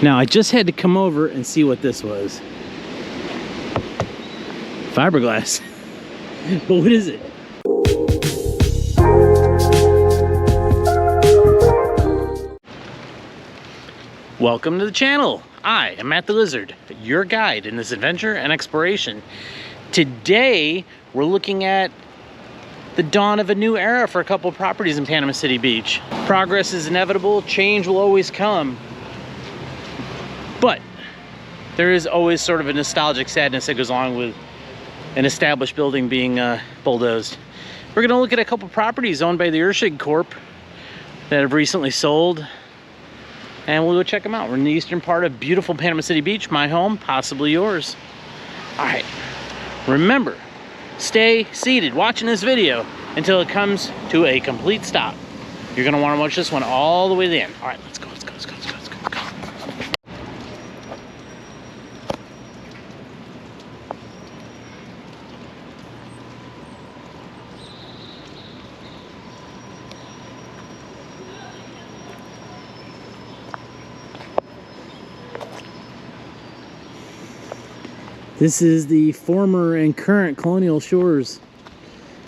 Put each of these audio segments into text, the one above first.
Now, I just had to come over and see what this was. Fiberglass. But what is it? Welcome to the channel. I am Matt the Lizard, your guide in this adventure and exploration. Today, we're looking at the dawn of a new era for a couple of properties in Panama City Beach. Progress is inevitable, change will always come. But there is always sort of a nostalgic sadness that goes along with an established building being bulldozed. We're gonna look at a couple properties owned by the Urshig Corp that have recently sold, and we'll go check them out. We're in the eastern part of beautiful Panama City Beach, my home, possibly yours. All right, remember, stay seated watching this video until it comes to a complete stop. You're gonna wanna watch this one all the way to the end. All right, let's go, let's go, let's go, let's go, let's go, let's go. This is the former and current Colonial Shores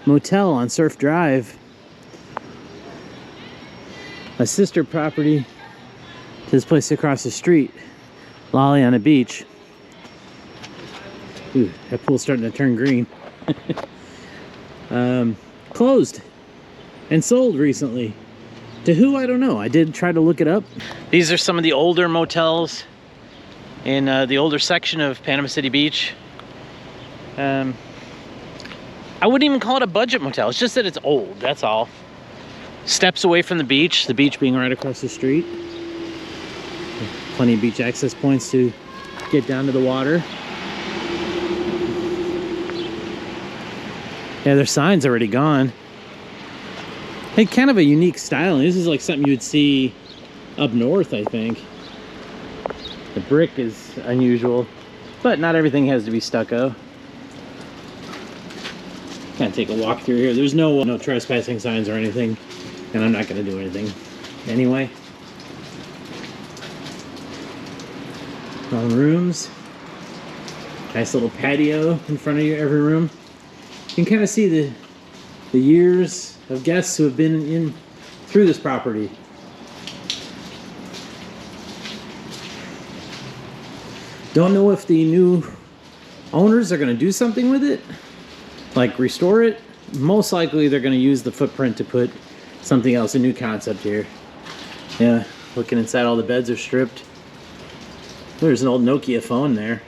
motel on Surf Drive. A sister property to this place across the street, Lollye on the beach. Ooh, that pool's starting to turn green. Closed and sold recently. To who, I don't know. I did try to look it up. These are some of the older motels in the older section of Panama City Beach. I wouldn't even call it a budget motel. It's just that it's old, that's all. Steps away from the beach being right across the street. Plenty of beach access points to get down to the water. Yeah, their sign's already gone. Hey, kind of a unique style. This is like something you would see up north, I think. The brick is unusual, but not everything has to be stucco. Kind of take a walk through here. There's no trespassing signs or anything, and I'm not going to do anything anyway. Rooms. Nice little patio in front of every room. You can kind of see the years of guests who have been in through this property. Don't know if the new owners are going to do something with it, like restore it. Most likely they're going to use the footprint to put something else, a new concept here. Yeah, looking inside, all the beds are stripped. There's an old Nokia phone there.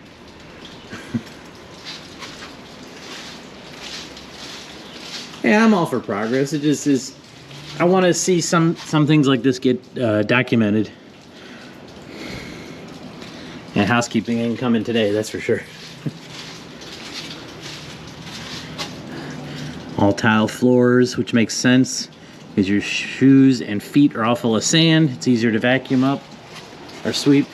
Yeah, I'm all for progress. It just is, I want to see some things like this get documented. And housekeeping ain't coming today, that's for sure. All tile floors, which makes sense because your shoes and feet are all full of sand. It's easier to vacuum up or sweep.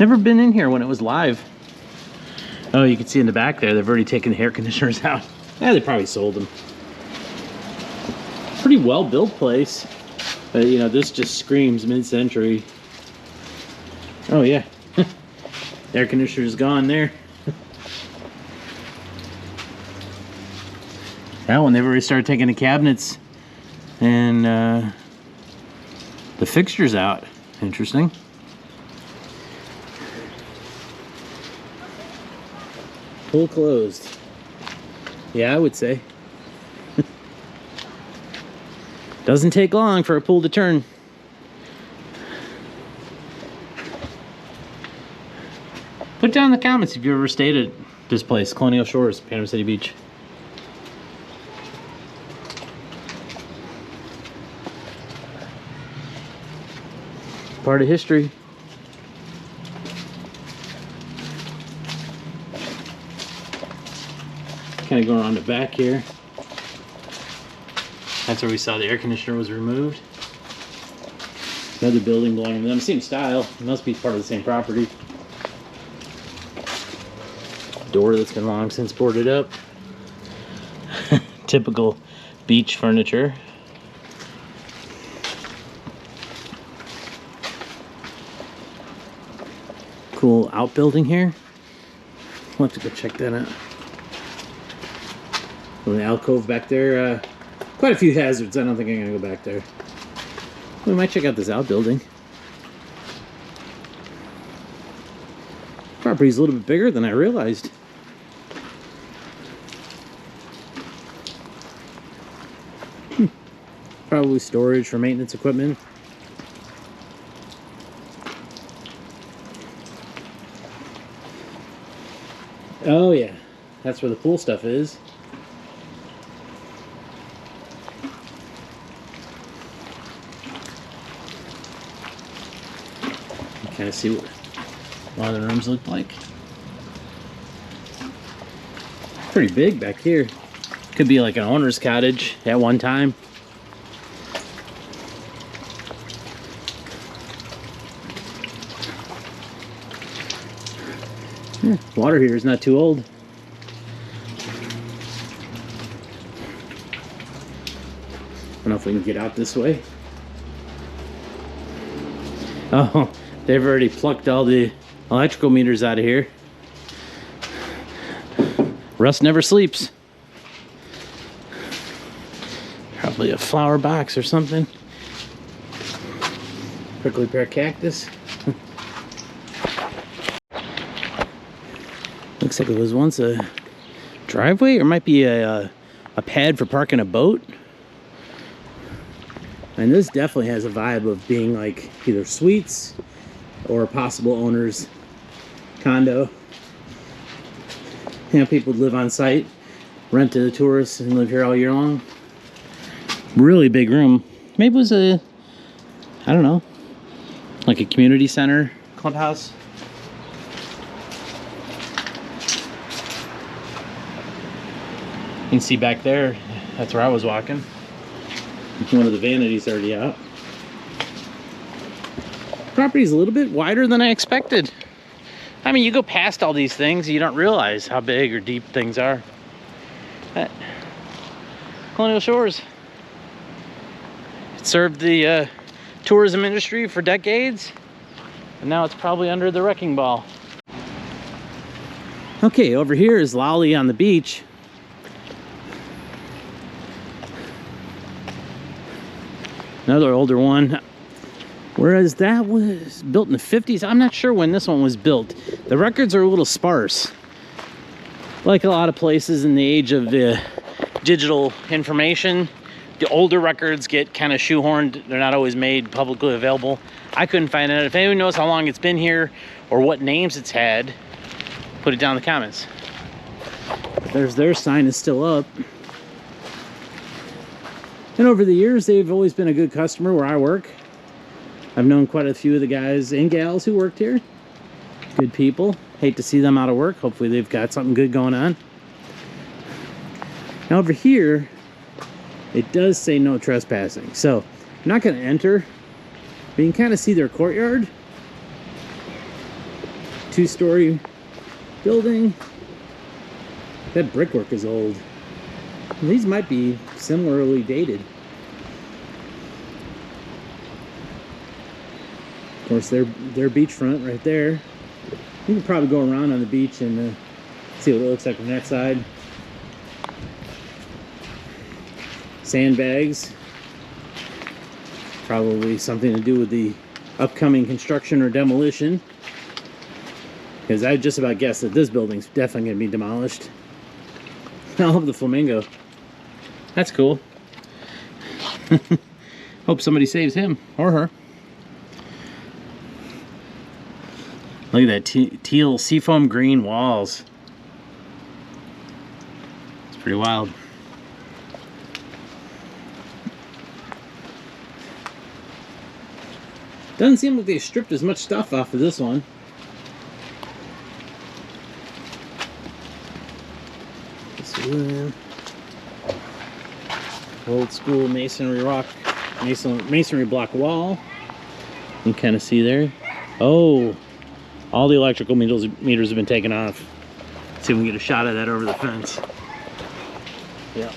Never been in here when it was live. Oh, you can see in the back there, they've already taken the air conditioners out. Yeah, they probably sold them. Pretty well built place. But you know, this just screams mid-century. Oh yeah, air conditioner's gone there. That one, they've already started taking the cabinets and the fixtures out. Interesting. Pool closed. Yeah, I would say. Doesn't take long for a pool to turn. Put down in the comments if you ever stayed at this place, Colonial Shores, Panama City Beach. Part of history. Kind of going around the back here. That's where we saw the air conditioner was removed. Another building belonging to them. Same style. It must be part of the same property. Door that's been long since boarded up. Typical beach furniture. Cool outbuilding here. We'll have to go check that out. The alcove back there, quite a few hazards. I don't think I'm gonna go back there. We might check out this outbuilding. Property's a little bit bigger than I realized. Probably storage for maintenance equipment. Oh yeah, that's where the pool stuff is. Kind of see what a lot of the rooms look like. Pretty big back here. Could be like an owner's cottage at one time. Water here is not too old. I don't know if we can get out this way. Oh, they've already plucked all the electrical meters out of here. Russ never sleeps. Probably a flower box or something. Prickly pear cactus. Looks like it was once a driveway, or might be a pad for parking a boat. And this definitely has a vibe of being like either suites or a possible owner's condo. You know, people would live on site, rent to the tourists, and live here all year long. Really big room. Maybe it was a, I don't know, like a community center clubhouse. You can see back there, that's where I was walking. One of the vanities already out. Property's a little bit wider than I expected. I mean, you go past all these things, you don't realize how big or deep things are. Colonial Shores. It served the tourism industry for decades, and now it's probably under the wrecking ball. Okay, over here is Lollye on the beach. Another older one, whereas that was built in the 50s. I'm not sure when this one was built. The records are a little sparse. Like a lot of places in the age of digital information, the older records get kind of shoehorned. They're not always made publicly available. I couldn't find it. If anyone knows how long it's been here or what names it's had, put it down in the comments. But their sign is still up. And over the years, they've always been a good customer where I work. I've known quite a few of the guys and gals who worked here. Good people. Hate to see them out of work. Hopefully they've got something good going on. Now over here, it does say no trespassing. So I'm not going to enter, but you can kind of see their courtyard. Two-story building. That brickwork is old. These might be similarly dated. Of course, their beachfront right there. You can probably go around on the beach and see what it looks like from that side. Sandbags. Probably something to do with the upcoming construction or demolition. Because I just about guessed that this building's definitely going to be demolished. I love the flamingo. That's cool. Hope somebody saves him or her. Look at that teal seafoam green walls. It's pretty wild. Doesn't seem like they stripped as much stuff off of this one. Old school masonry block wall. You can kind of see there. Oh, all the electrical meters have been taken off. Let's see if we can get a shot of that over the fence. Yeah.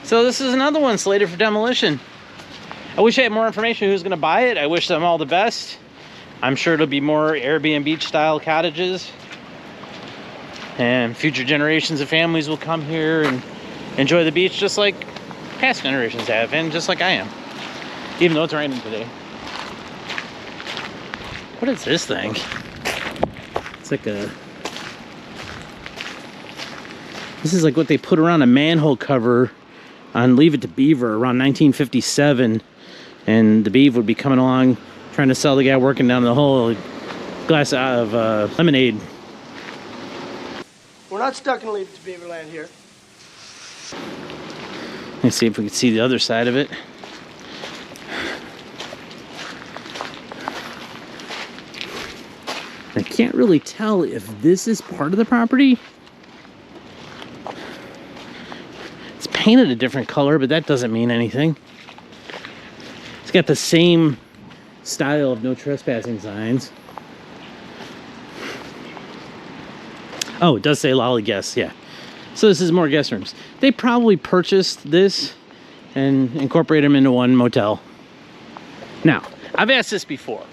So this is another one slated for demolition. I wish I had more information who's going to buy it. I wish them all the best. I'm sure it'll be more Airbnb style cottages, and future generations of families will come here and enjoy the beach just like past generations have, and just like I am, even though it's raining today. What is this thing? It's like a... This is like what they put around a manhole cover on Leave It to Beaver around 1957. And the beaver would be coming along trying to sell the guy working down the hole a glass of lemonade. We're not stuck in Leave It to Beaver land here. Let's see if we can see the other side of it. I can't really tell if this is part of the property. It's painted a different color, but that doesn't mean anything. It's got the same style of no trespassing signs. Oh, it does say Lollye guests, yeah. So this is more guest rooms. They probably purchased this and incorporated them into one motel. Now, I've asked this before.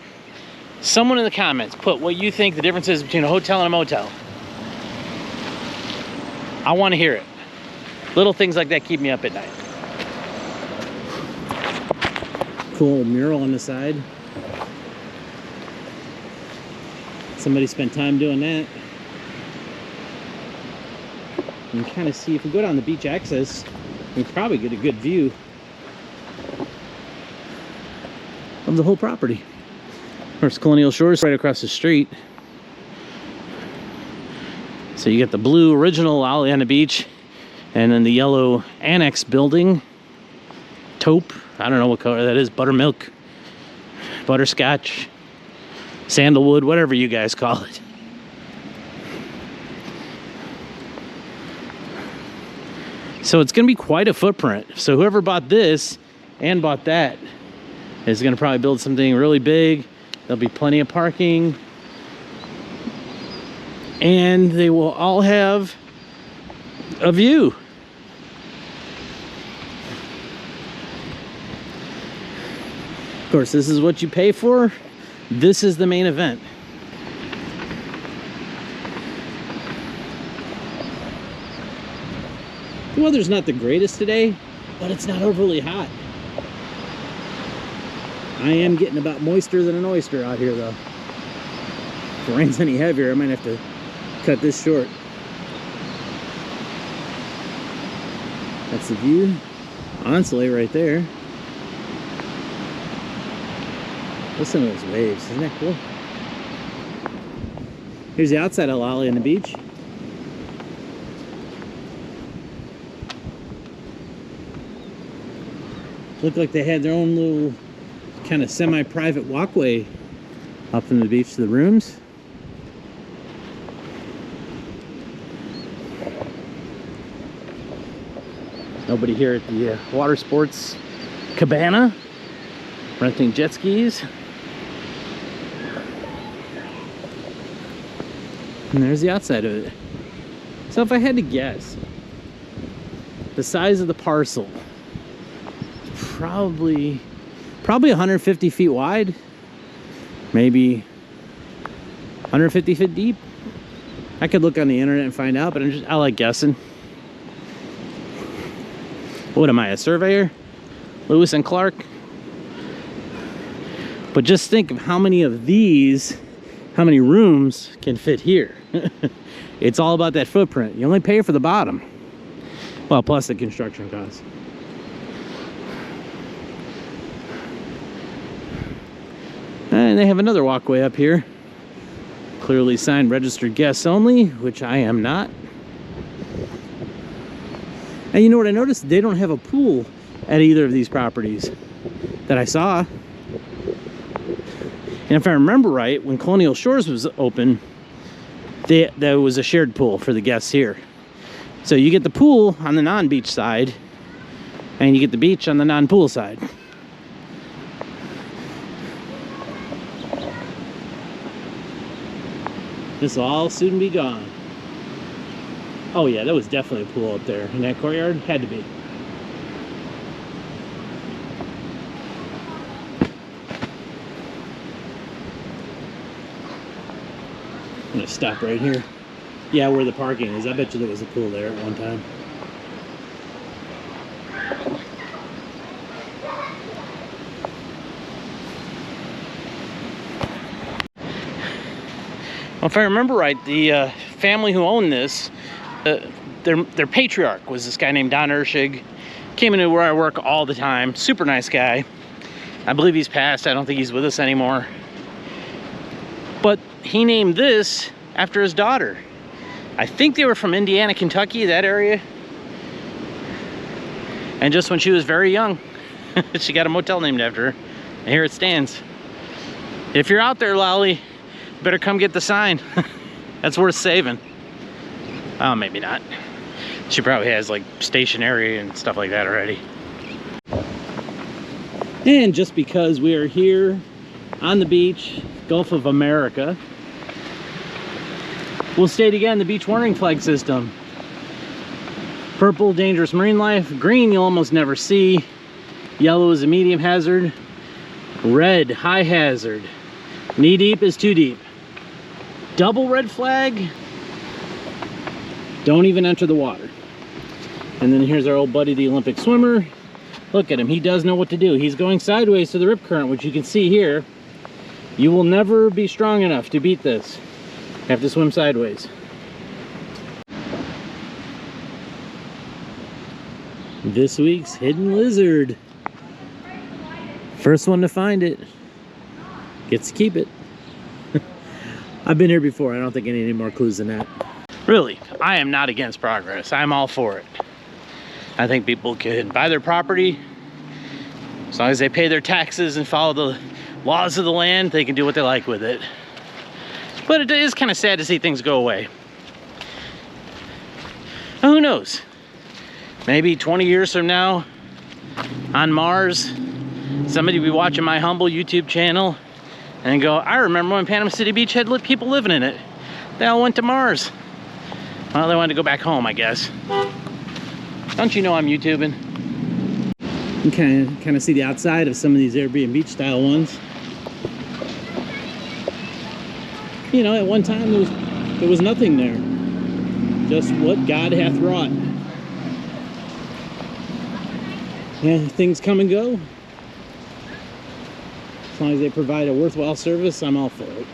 Someone in the comments put what you think the difference is between a hotel and a motel. I want to hear it. Little things like that keep me up at night. Cool mural on the side. Somebody spent time doing that. You can kind of see, if we go down the beach access, we probably get a good view of the whole property. Of course, Colonial Shores right across the street. So you get the blue original Lollye on the beach, and then the yellow annex building, taupe, I don't know what color that is, buttermilk, butterscotch, sandalwood, whatever you guys call it. So it's gonna be quite a footprint. So whoever bought this and bought that is gonna probably build something really big. There'll be plenty of parking, and they will all have a view. Of course, this is what you pay for. This is the main event. The weather's not the greatest today, but it's not overly hot. I am getting about moister than an oyster out here, though. If it rains any heavier, I might have to cut this short. That's the view. Onslow right there. Listen to those waves. Isn't that cool? Here's the outside of Lollye on the beach. Looked like they had their own little kind of semi-private walkway up from the beach to the rooms. Nobody here at the water sports cabana renting jet skis. And there's the outside of it. So if I had to guess, the size of the parcel, probably 150 feet wide, maybe 150 feet deep. I could look on the internet and find out, but I like guessing. What am I, a surveyor? Lewis and Clark? But just think of how many of these, how many rooms can fit here. It's all about that footprint. You only pay for the bottom. Well, plus the construction costs. And they have another walkway up here. Clearly signed registered guests only, which I am not. And you know what I noticed? They don't have a pool at either of these properties that I saw. And if I remember right, when Colonial Shores was open, there was a shared pool for the guests here. So you get the pool on the non-beach side, and you get the beach on the non-pool side. This will all soon be gone. Oh yeah, that was definitely a pool up there in that courtyard. Had to be. gonna stop right here. Yeah, where the parking is. I bet you there was a pool there at one time. Well, if I remember right, the family who owned this, their patriarch was this guy named Don Ershig. Came into where I work all the time. Super nice guy. I believe he's passed. I don't think he's with us anymore. But he named this after his daughter. I think they were from Indiana, Kentucky, that area. And just when she was very young, she got a motel named after her. And here it stands. If you're out there, Lollye, better come get the sign. That's worth saving. Oh, maybe not. She probably has like stationery and stuff like that already. And just because we are here on the beach, Gulf of America, we'll state again the beach warning flag system. Purple, dangerous marine life. Green, you'll almost never see. Yellow is a medium hazard. Red, high hazard. Knee deep is too deep. Double red flag, don't even enter the water. And then here's our old buddy, the Olympic swimmer. Look at him, he does know what to do. He's going sideways to the rip current, which you can see here. You will never be strong enough to beat this. You have to swim sideways. This week's hidden lizard. First one to find it gets to keep it. I've been here before. I don't think I need any more clues than that. Really, I am not against progress. I'm all for it. I think people can buy their property. As long as they pay their taxes and follow the laws of the land, they can do what they like with it. But it is kind of sad to see things go away. Now, who knows? Maybe 20 years from now, on Mars, somebody will be watching my humble YouTube channel and go, I remember when Panama City Beach had people living in it. They all went to Mars. Well, they wanted to go back home, I guess. Don't you know I'm YouTubing? You can kind of see the outside of some of these Airbnb style ones. You know, at one time there was nothing there. Just what God hath wrought. Yeah, things come and go. As long as they provide a worthwhile service, I'm all for it.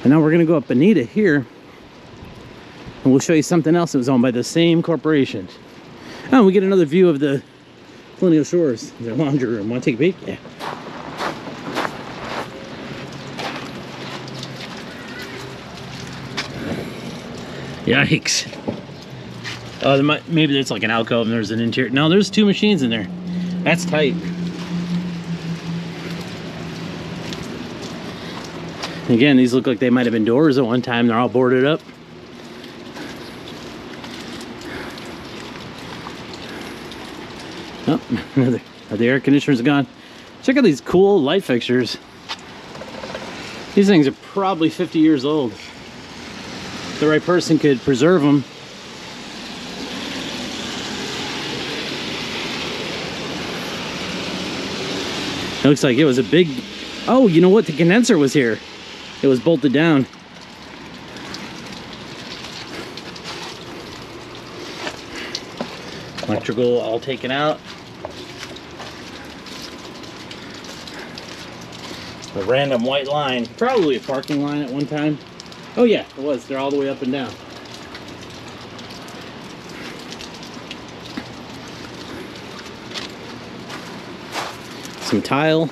And now we're gonna go up Bonita here, and we'll show you something else that was owned by the same corporation. Oh, we get another view of the Colonial Shores, their laundry room. Want to take a peek? Yeah. Yikes. Oh, maybe there's like an alcove and there's an interior. No, there's two machines in there. That's tight. Again, these look like they might have been doors at one time. They're all boarded up. Oh, the air conditioner's gone. Check out these cool light fixtures. These things are probably 50 years old. The right person could preserve them. It looks like it was a big... Oh, you know what? The condenser was here. It was bolted down. Electrical all taken out. A random white line. Probably a parking line at one time. Oh yeah, it was. They're all the way up and down. Some tile.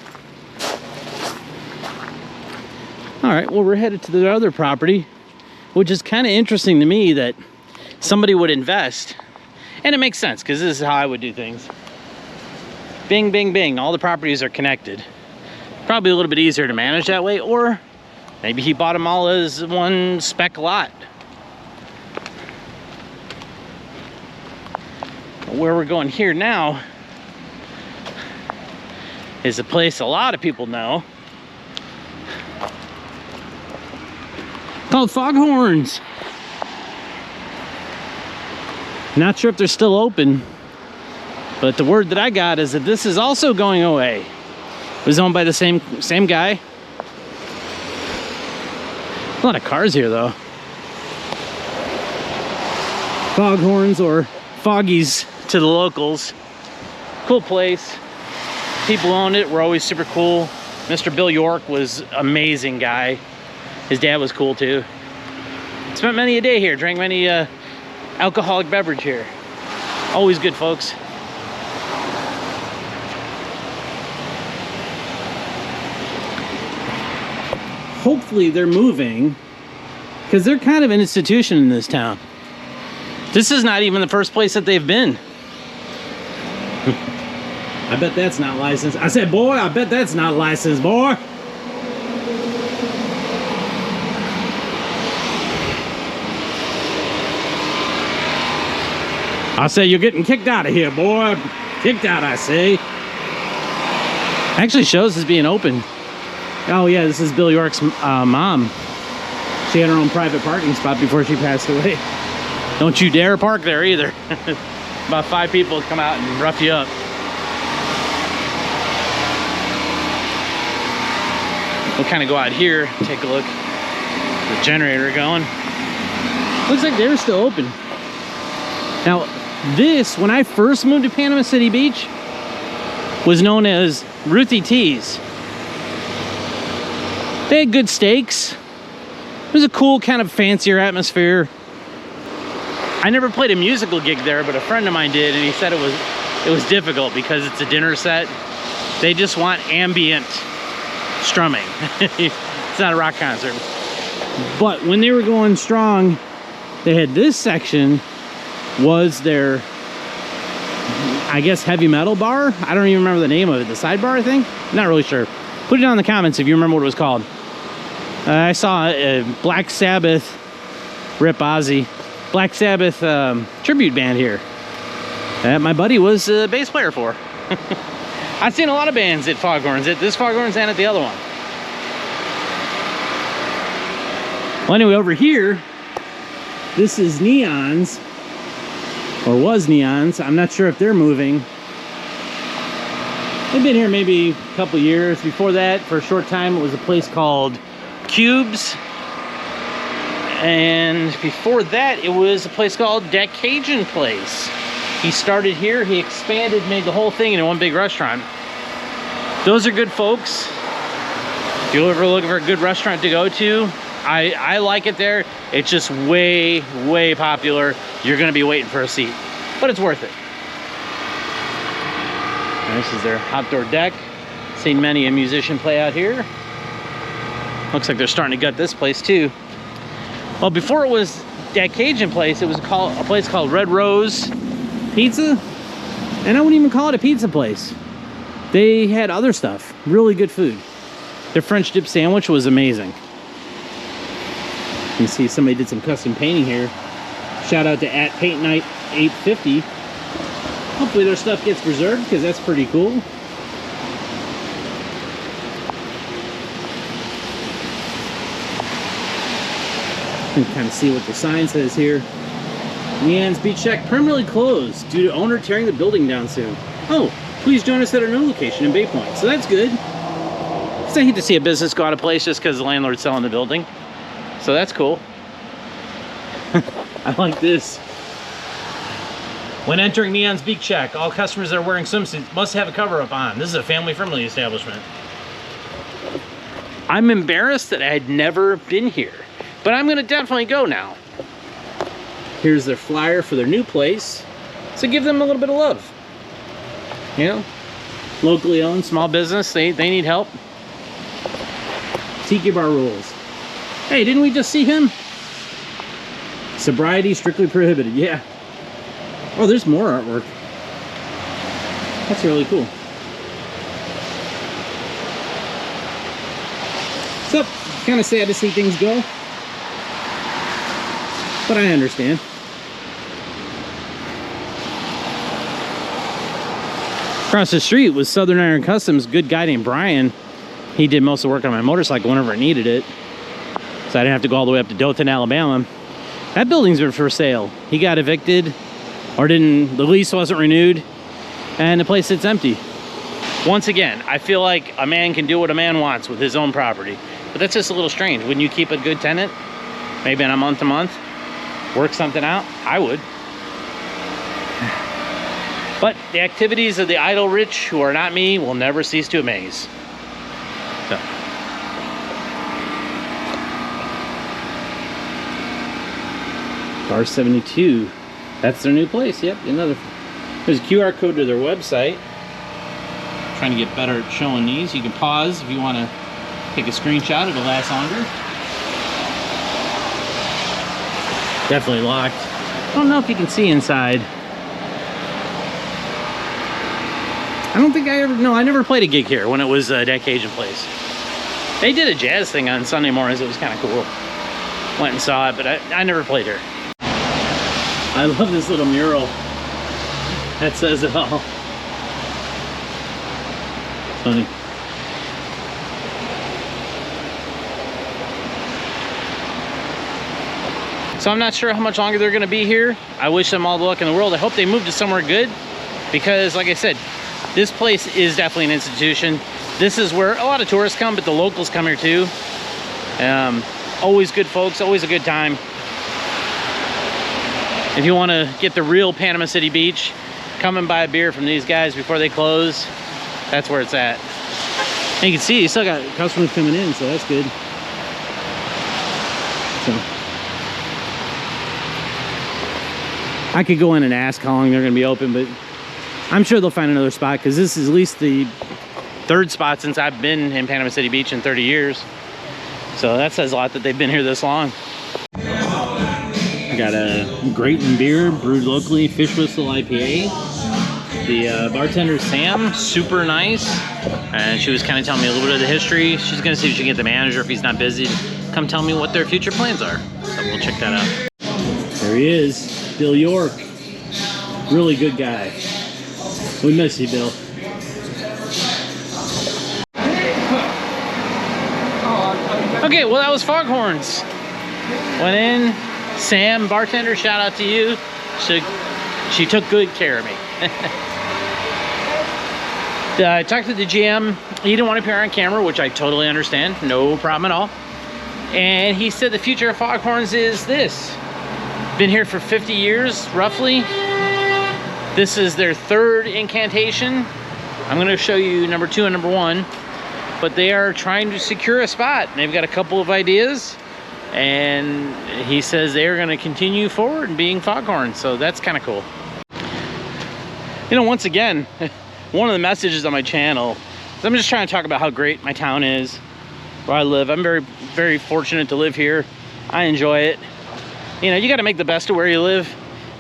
All right, well, we're headed to the other property, which is kind of interesting to me that somebody would invest. And it makes sense, because this is how I would do things. Bing, bing, bing. All the properties are connected. Probably a little bit easier to manage that way, or maybe he bought them all as one spec lot. Where we're going here now is a place a lot of people know, called Foghorns. Not sure if they're still open, but the word that I got is that this is also going away. It was owned by the same guy. A lot of cars here though. Foghorns or Foggies to the locals. Cool place. People owned it, were always super cool. Mr. Bill York was an amazing guy. His dad was cool too. Spent many a day here, drank many alcoholic beverage here. Always good folks. Hopefully they're moving, because they're kind of an institution in this town. This is not even the first place that they've been. I bet that's not licensed. I said, boy, I bet that's not licensed, boy. I say, you're getting kicked out of here, boy. Kicked out, I say. Actually shows as being open. Oh yeah, this is Bill York's mom. She had her own private parking spot before she passed away. Don't you dare park there either. About 5 people come out and rough you up. We'll kind of go out here, take a look. The generator going. Looks like they're still open. Now, this, when I first moved to Panama City Beach, was known as Ruthie T's. They had good steaks. It was a cool, kind of fancier atmosphere. I never played a musical gig there, but a friend of mine did, and he said it was difficult because it's a dinner set. They just want ambient strumming. It's not a rock concert. But when they were going strong, they had this section was their, I guess, heavy metal bar. I don't even remember the name of it. The sidebar, I think? Not really sure. Put it down in the comments if you remember what it was called. I saw a Black Sabbath, Rip Ozzy, Black Sabbath tribute band here that my buddy was a bass player for. I've seen a lot of bands at Foghorns, at this Foghorns and at the other one. Well, anyway, over here, this is Neon's, or was Neon's. I'm not sure if they're moving. They've been here maybe a couple years. Before that, for a short time, it was a place called Cubes. And before that, it was a place called Dat Cajun Place. He started here, he expanded, made the whole thing into one big restaurant. Those are good folks. If you're ever looking for a good restaurant to go to, I like it there. It's just way, way popular. You're gonna be waiting for a seat, but it's worth it. And this is their outdoor deck. Seen many a musician play out here. Looks like they're starting to gut this place too. Well, before it was that Cajun place, it was called a place called Red Rose Pizza. And I wouldn't even call it a pizza place. They had other stuff, really good food. Their French dip sandwich was amazing. You can see somebody did some custom painting here. Shout out to @PaintNight850. Hopefully their stuff gets preserved, because that's pretty cool. You can kind of see what the sign says here. Neon's Beach Shack permanently closed due to owner tearing the building down soon. Oh, please join us at our new location in Bay Point. So that's good. So I hate to see a business go out of place just because the landlord's selling the building. So that's cool. I like this. When entering Neon's Beach Shack, all customers that are wearing swimsuits must have a cover-up on. This is a family-friendly establishment. I'm embarrassed that I had never been here, but I'm gonna definitely go now. Here's their flyer for their new place. So give them a little bit of love. You know, locally owned, small business, they need help. Tiki bar rules. Hey, didn't we just see him? Sobriety strictly prohibited, yeah. Oh, there's more artwork. That's really cool. So, kind of sad to see things go, but I understand. Across the street was Southern Iron Customs, good guy named Brian. He did most of the work on my motorcycle whenever I needed it, so I didn't have to go all the way up to Dothan, Alabama. That building's been for sale. He got evicted, or the lease wasn't renewed, and the place sits empty. Once again, I feel like a man can do what a man wants with his own property. But that's just a little strange. Wouldn't you keep a good tenant? Maybe on a month to month? Work something out? I would. But the activities of the idle rich, who are not me, will never cease to amaze. So. Bar 72. That's their new place. Yep, another. There's a QR code to their website. Trying to get better at showing these. You can pause if you want to take a screenshot. It'll last longer. Definitely locked. I don't know if you can see inside. I don't think I never played a gig here when it was that Cajun place. They did a jazz thing on Sunday mornings. It was kind of cool. Went and saw it, but I never played here. I love this little mural. That says it all. Funny. So I'm not sure how much longer they're going to be here. I wish them all the luck in the world. I hope they move to somewhere good, because like I said, this place is definitely an institution. This is where a lot of tourists come, but the locals come here too. Always good folks, always a good time. If you want to get the real Panama City Beach, come and buy a beer from these guys before they close. That's where it's at. And you can see you still got customers coming in, so that's good. So I could go in and ask how long they're going to be open, but I'm sure they'll find another spot, because this is at least the third spot since I've been in Panama City Beach in 30 years. So that says a lot that they've been here this long. I got a Grayton beer brewed locally, Fish Whistle IPA. The bartender, Sam, super nice. And she was kind of telling me a little bit of the history. She's going to see if she can get the manager, if he's not busy, to come tell me what their future plans are. So we'll check that out. There he is, Bill York. Really good guy. We miss you, Bill. Okay, well that was Foghorns. Went in. Sam, bartender, shout out to you. She took good care of me. I talked to the GM. He didn't want to appear on camera, which I totally understand. No problem at all. And he said the future of Foghorns is this. Been here for 50 years, roughly. This is their third incantation. I'm going to show you number 2 and number 1. But they are trying to secure a spot. They've got a couple of ideas. And he says they're going to continue forward and being Foghorns. So that's kind of cool. You know, once again, one of the messages on my channel is I'm just trying to talk about how great my town is, where I live. I'm very, very fortunate to live here. I enjoy it. You know, you got to make the best of where you live.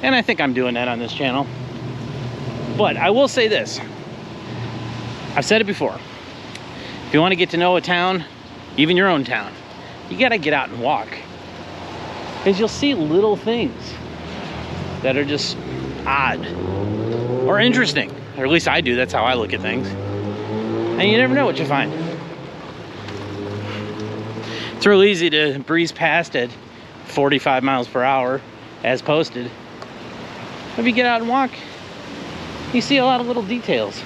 And I think I'm doing that on this channel. But I will say this. I've said it before. If you want to get to know a town, even your own town, you got to get out and walk. Because you'll see little things that are just odd or interesting. Or at least I do. That's how I look at things. And you never know what you find. It's real easy to breeze past at 45 miles per hour as posted. But if you get out and walk, you see a lot of little details.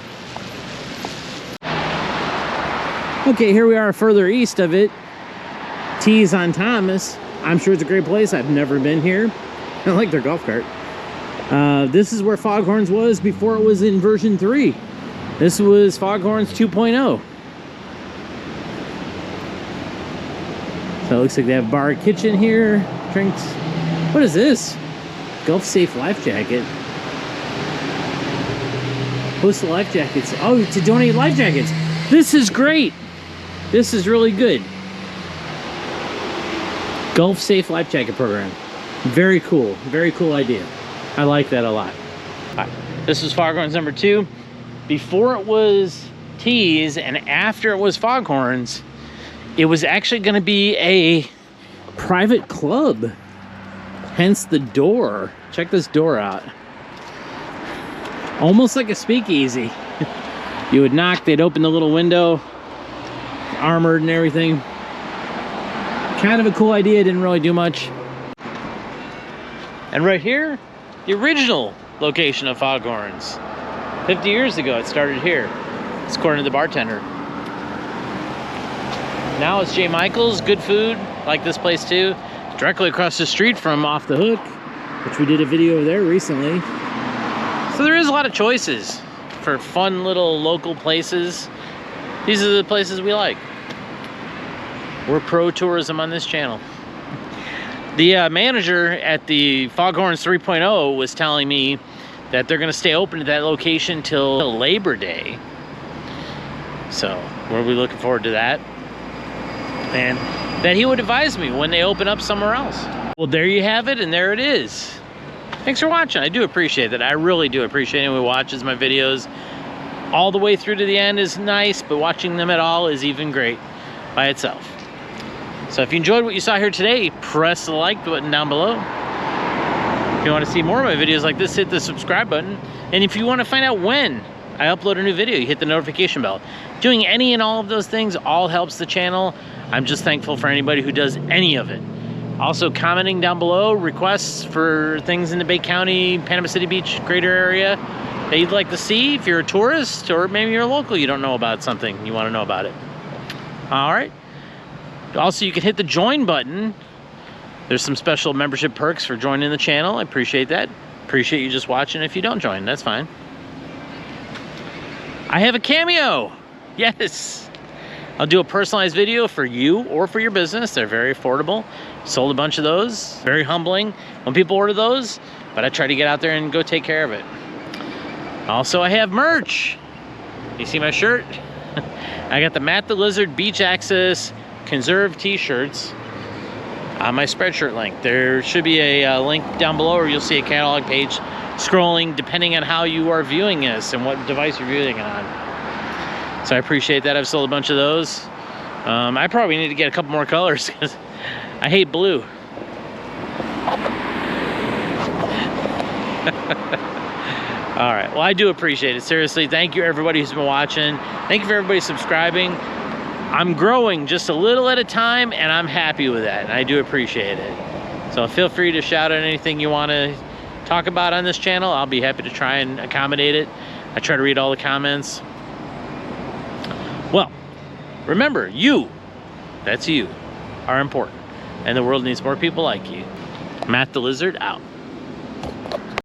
Okay, here we are further east of it. T's on Thomas. I'm sure it's a great place. I've never been here. I like their golf cart. This is where Foghorns was before it was in version 3. This was Foghorns 2.0. So it looks like they have bar, kitchen here, drinks. What is this? Gulf Safe life jacket. Post the life jackets. Oh, to donate life jackets. This is great. This is really good. Gulf Safe life jacket program. Very cool. Very cool idea. I like that a lot. Right. This is Foghorns number 2. Before it was T's and after it was Foghorns, it was actually going to be a private club. Hence the door. Check this door out. Almost like a speakeasy. You would knock, they'd open the little window, armored and everything. Kind of a cool idea, didn't really do much. And right here, the original location of Foghorns. 50 years ago, it started here. It's according to the bartender. Now it's J. Michael's, good food, like this place too. Directly across the street from Off the Hook, which we did a video there recently. So there is a lot of choices for fun little local places. These are the places we like. We're pro tourism on this channel. The manager at the Foghorns 3.0 was telling me that they're gonna stay open at that location till Labor Day. So we'll be looking forward to that. And that he would advise me when they open up somewhere else. Well, there you have it, and there it is. Thanks for watching. I do appreciate that. I really do appreciate anyone who watches my videos. All the way through to the end is nice, but watching them at all is even great by itself. So if you enjoyed what you saw here today, press the like button down below. If you want to see more of my videos like this, hit the subscribe button. And if you want to find out when I upload a new video, you hit the notification bell. Doing any and all of those things all helps the channel. I'm just thankful for anybody who does any of it. Also commenting down below requests for things in the Bay County, Panama City Beach, greater area that you'd like to see if you're a tourist, or maybe you're a local, you don't know about something, you want to know about it. All right. Also, you can hit the join button. There's some special membership perks for joining the channel. I appreciate that. Appreciate you just watching. If you don't join, that's fine. I have a cameo. Yes. I'll do a personalized video for you or for your business. They're very affordable. Sold a bunch of those. Very humbling when people order those, but I try to get out there and go take care of it. Also, I have merch. You see my shirt? I got the Matt the Lizard Beach Access Conserve t-shirts on my Spreadshirt link. There should be a link down below, or you'll see a catalog page scrolling depending on how you are viewing this and what device you're viewing it on. So I appreciate that. I've sold a bunch of those. I probably need to get a couple more colors because I hate blue. All right, well, I do appreciate it. Seriously, thank you everybody who's been watching. Thank you for everybody subscribing. I'm growing just a little at a time, and I'm happy with that, and I do appreciate it. So feel free to shout out anything you want to talk about on this channel. I'll be happy to try and accommodate it. I try to read all the comments. Well, remember, you, that's you, are important. And the world needs more people like you. Matt the Lizard, out.